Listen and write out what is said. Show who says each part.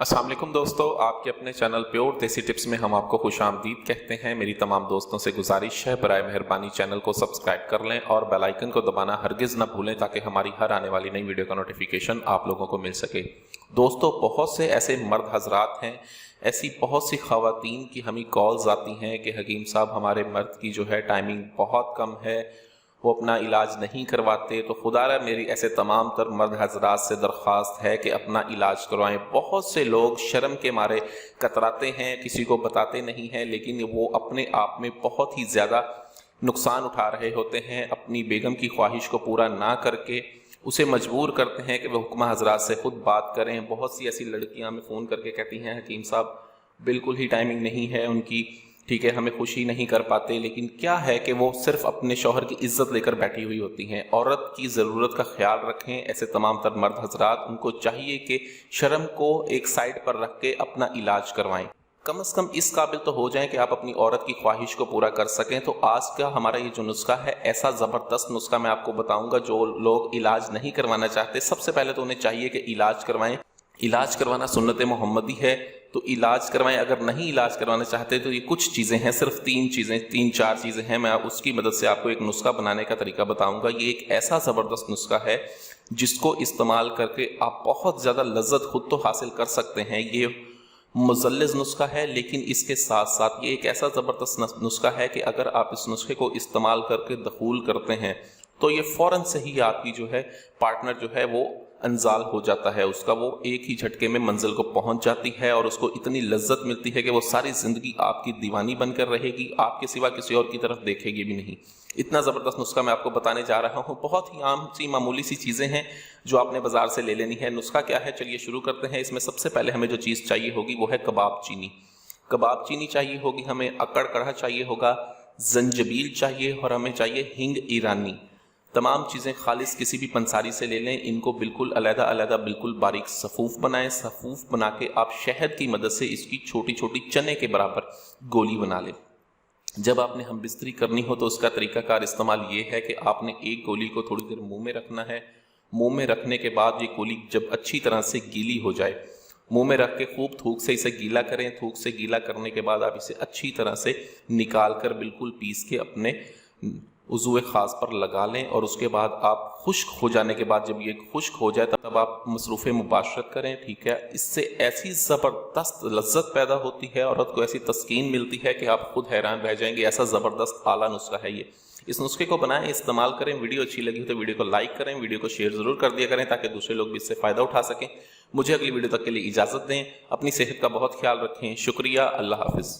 Speaker 1: अस्सलाम वालेकुम दोस्तों, आपके अपने चैनल प्योर देसी टिप्स में हम आपको खुश आमदीद कहते हैं। मेरी तमाम दोस्तों से गुजारिश है, बराए मेहरबानी चैनल को सब्सक्राइब कर लें और बेल आइकन को दबाना हरगिज़ ना भूलें ताकि हमारी हर आने वाली नई वीडियो का नोटिफिकेशन आप लोगों को मिल सके। दोस्तों, बहुत से ऐसे मर्द हजरात हैं, ऐसी बहुत सी ख़वातीन की हमें कॉल्स आती हैं कि हकीम साहब हमारे मर्द की जो है टाइमिंग बहुत कम है, वो अपना इलाज नहीं करवाते। तो खुदारा मेरी ऐसे तमाम तर मर्द हजरात से दरख्वास्त है कि अपना इलाज करवाएं। बहुत से लोग शर्म के मारे कतराते हैं, किसी को बताते नहीं हैं, लेकिन वो अपने आप में बहुत ही ज़्यादा नुकसान उठा रहे होते हैं। अपनी बेगम की ख्वाहिश को पूरा ना करके उसे मजबूर करते हैं कि वह हुक्मा हजरात से खुद बात करें। बहुत सी ऐसी लड़कियां हमें फ़ोन करके कहती हैं हकीम साहब बिल्कुल ही टाइमिंग नहीं है उनकी, ठीक है, हमें खुशी नहीं कर पाते। लेकिन क्या है कि वो सिर्फ अपने शौहर की इज्जत लेकर बैठी हुई होती हैं। औरत की ज़रूरत का ख्याल रखें। ऐसे तमाम तर मर्द हजरात, उनको चाहिए कि शर्म को एक साइड पर रख के अपना इलाज करवाएं। कम से कम इस काबिल तो हो जाएं कि आप अपनी औरत की ख्वाहिश को पूरा कर सकें। तो आज का हमारा ये जो नुस्खा है, ऐसा ज़बरदस्त नुस्खा मैं आपको बताऊंगा। जो लोग इलाज नहीं करवाना चाहते, सबसे पहले तो उन्हें चाहिए कि इलाज करवाएं। इलाज करवाना सुन्नत मोहम्मदी है, तो इलाज करवाएं। अगर नहीं इलाज करवाना चाहते तो ये कुछ चीज़ें हैं, सिर्फ तीन चार चीज़ें हैं। मैं उसकी मदद से आपको एक नुस्खा बनाने का तरीका बताऊंगा। ये एक ऐसा ज़बरदस्त नुस्खा है जिसको इस्तेमाल करके आप बहुत ज़्यादा लज्जत खुद तो हासिल कर सकते हैं। ये मुज़ल्लिज़ नुस्खा है, लेकिन इसके साथ साथ ये एक ऐसा ज़बरदस्त नुस्खा है कि अगर आप इस नुस्खे को इस्तेमाल करके दखूल करते हैं तो ये फ़ौरन से ही आपकी जो है पार्टनर जो है वो अनजाल हो जाता है, उसका वो एक ही झटके में मंजिल को पहुंच जाती है और उसको इतनी लज्जत मिलती है कि वो सारी ज़िंदगी आपकी दीवानी बनकर रहेगी, आपके सिवा किसी और की तरफ देखेगी भी नहीं। इतना ज़बरदस्त नुस्खा मैं आपको बताने जा रहा हूँ। बहुत ही आम सी मामूली सी चीज़ें हैं जो आपने बाजार से ले लेनी है। नुस्खा क्या है, चलिए शुरू करते हैं। इसमें सबसे पहले हमें जो चीज़ चाहिए होगी वो है कबाब चीनी। कबाब चीनी चाहिए होगी, हमें अकड़ कढ़ा चाहिए होगा, जंजबील चाहिए और हमें चाहिए हिंग ईरानी। तमाम चीज़ें खालिस किसी भी पंसारी से ले लें। इनको बिल्कुल अलग-अलग बिल्कुल बारीक सफ़ूफ बनाएं। सफ़ूफ बना के आप शहद की मदद से इसकी छोटी छोटी चने के बराबर गोली बना लें। जब आपने हम बिस्तरी करनी हो तो उसका तरीकाकार इस्तेमाल ये है कि आपने एक गोली को थोड़ी देर मुंह में रखना है। मुंह में रखने के बाद ये गोली जब अच्छी तरह से गीली हो जाए, मुंह में रख के खूब थूक से इसे गीला करें। थूक से गीला करने के बाद आप इसे अच्छी तरह से निकाल कर बिल्कुल पीस के अपने उज़ूए ख़ास पर लगा लें। और उसके बाद आप खुश्क हो जाने के बाद, जब ये खुश्क हो जाए तब आप मसरूफ़ मुबाशरत करें, ठीक है। इससे ऐसी ज़बरदस्त लज्जत पैदा होती है, औरत को ऐसी तस्कीन मिलती है कि आप खुद हैरान रह जाएंगे। ऐसा ज़बरदस्त आला नुस्खा है ये। इस नुस्खे को बनाएं, इस्तेमाल करें। वीडियो अच्छी लगी हो तो वीडियो को लाइक करें, वीडियो को शेयर ज़रूर कर दिया करें ताकि दूसरे लोग भी इससे फ़ायदा उठा सकें। मुझे अगली वीडियो तक के लिए इजाज़त दें। अपनी सेहत का बहुत ख्याल रखें। शुक्रिया। अल्लाह हाफ़िज़।